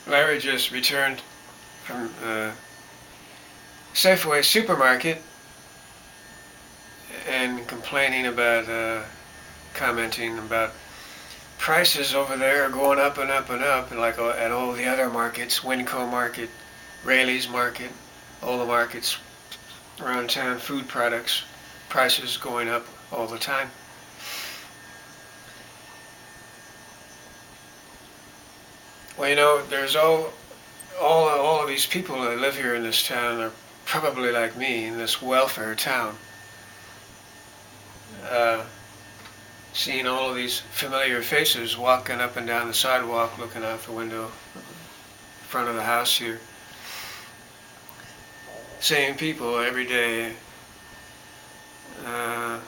Larry just returned from the Safeway supermarket and commenting about prices over there are going up and up and up, and like at all the other markets, Winco Market, Rayleigh's Market, all the markets around town, food products, prices going up all the time. Well, there's all of these people that live here in this town are probably like me in this welfare town. Seeing all of these familiar faces walking up and down the sidewalk, looking out the window in front of the house here. Same people every day,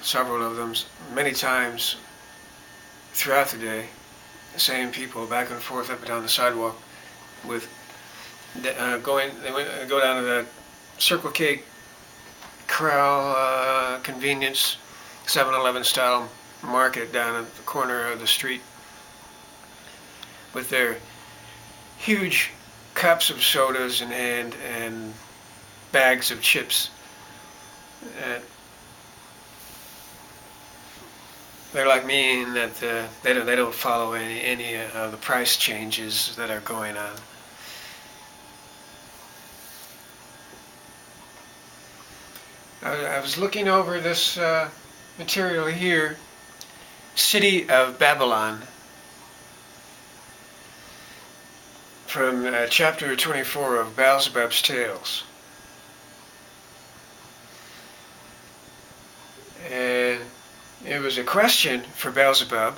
several of them, many times throughout the day. The same people back and forth up and down the sidewalk with they go down to that Circle K Corral convenience 7-Eleven style market down at the corner of the street with their huge cups of sodas in hand and bags of chips. They're like me in that they don't follow any of the price changes that are going on. I was looking over this material here, City of Babylon, from chapter 24 of Beelzebub's Tales. And it was a question for Beelzebub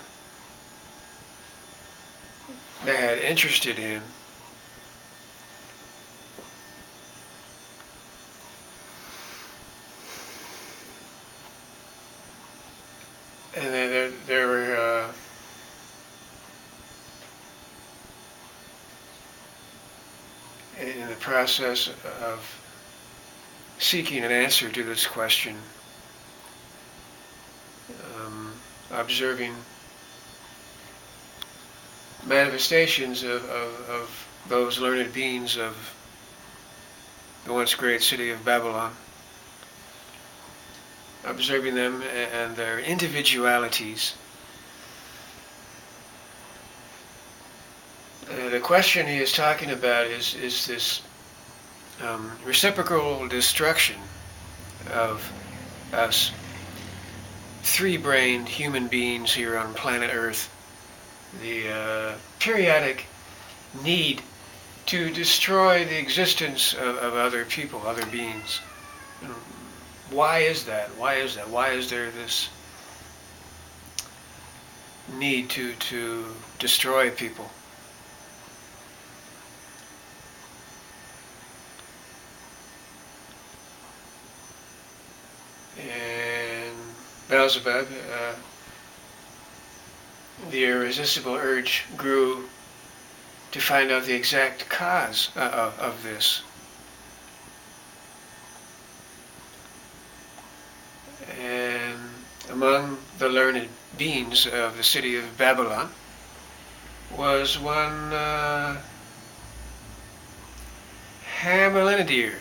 that had interested him. And then there were in the process of seeking an answer to this question, observing manifestations of those learned beings of the once great city of Babylon, observing them and their individualities. The question he is talking about is this reciprocal destruction of us three-brained human beings here on planet Earth, the periodic need to destroy the existence of other people, other beings. Why is that? Why is that? Why is there this need to destroy people? And Beelzebub, the irresistible urge grew to find out the exact cause of this. And among the learned beings of the city of Babylon was one Hamolinadir.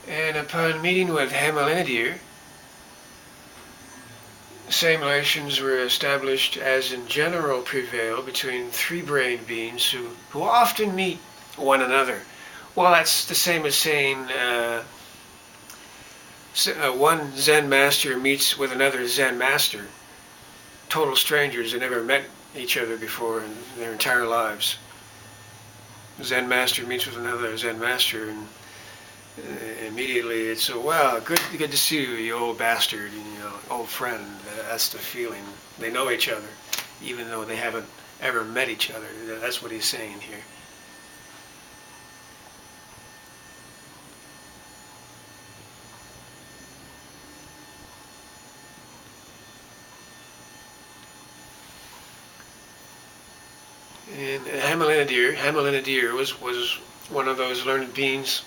And upon meeting with Hamolinadir, the same relations were established as in general prevail between three-brained beings who often meet one another. Well, that's the same as saying one Zen master meets with another Zen master. Total strangers that never met each other before in their entire lives. Zen master meets with another Zen master, and immediately it's, well, good to see you, you old bastard, old friend. That's the feeling. They know each other, even though they haven't ever met each other. That's what he's saying here. And Hamolinadir was one of those learned beings.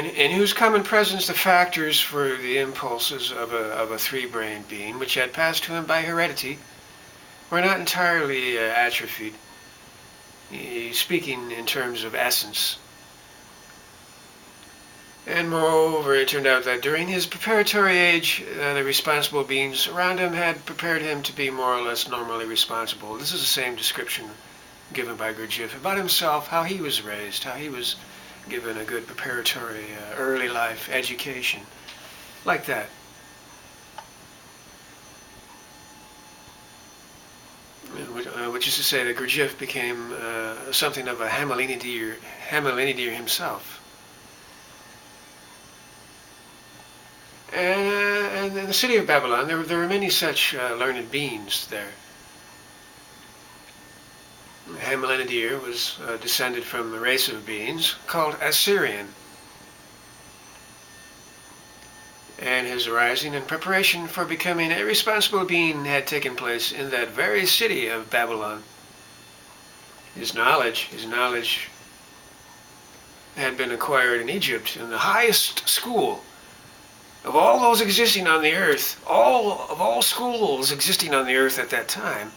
in whose common presence the factors for the impulses of a three-brained being, which had passed to him by heredity, were not entirely atrophied, speaking in terms of essence. And moreover, it turned out that during his preparatory age, the responsible beings around him had prepared him to be more or less normally responsible. This is the same description given by Gurdjieff about himself, how he was raised, how he was given a good preparatory early life education, like that. Which is to say that Gurdjieff became something of a Hamolinadir himself. And in the city of Babylon, there were many such learned beings there. Hamolinadir was descended from a race of beings called Assyrian. And his rising and preparation for becoming a responsible being had taken place in that very city of Babylon. His knowledge had been acquired in Egypt, in the highest school of all those existing on the earth, all schools existing on the earth at that time.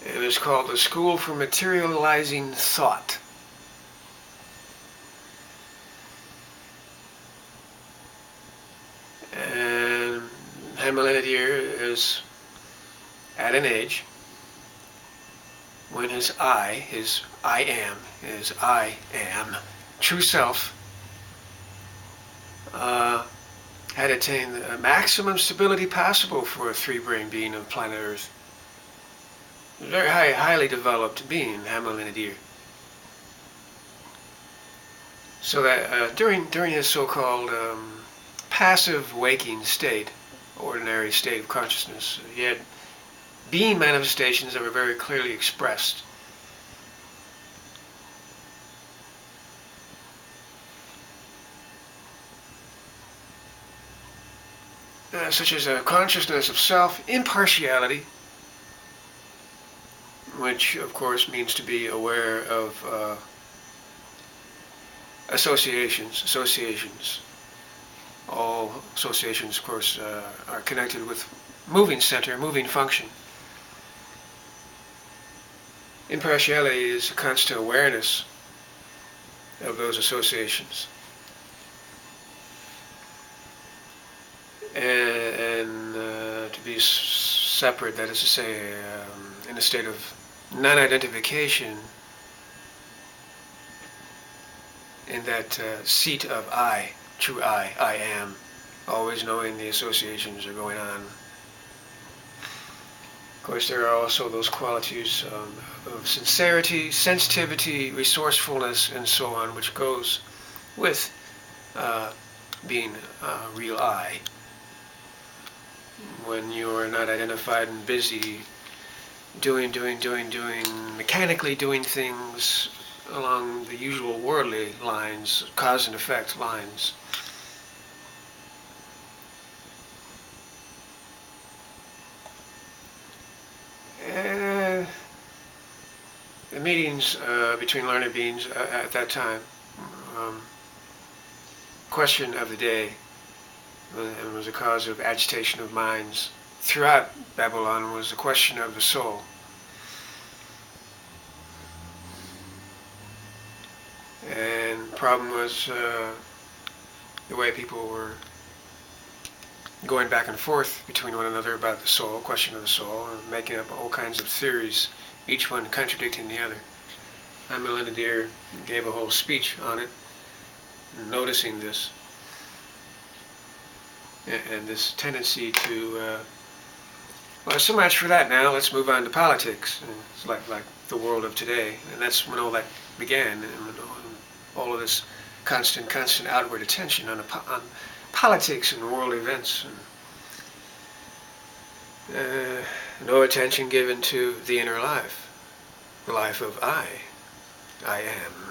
It was called the School for Materializing Thought. And Hamolinadir is at an age when his I am, true self, had attained the maximum stability possible for a three-brain being of planet Earth. A very highly developed being, Hamolinadir. So that during his so-called passive waking state, ordinary state of consciousness, he had being manifestations that were very clearly expressed. Such as a consciousness of self, impartiality, which of course means to be aware of associations. All associations, of course, are connected with moving center, moving function. Impartiality is a constant awareness of those associations. And to be separate, that is to say, in a state of non-identification, in that seat of I, true I am, always knowing the associations are going on. Of course, there are also those qualities of sincerity, sensitivity, resourcefulness, and so on, which goes with being real I. When you are not identified and busy doing, mechanically doing things along the usual worldly lines, cause and effect lines. The meetings between learned beings at that time, question of the day, and was a cause of agitation of minds throughout Babylon, was the question of the soul. And the problem was the way people were going back and forth between one another about the soul, question of the soul, and making up all kinds of theories, each one contradicting the other. Hamolinadir gave a whole speech on it, noticing this. And this tendency to, well, so much for that now, let's move on to politics. It's like the world of today, and that's when all that began, and all of this constant outward attention on politics and world events, and no attention given to the inner life, the life of I am.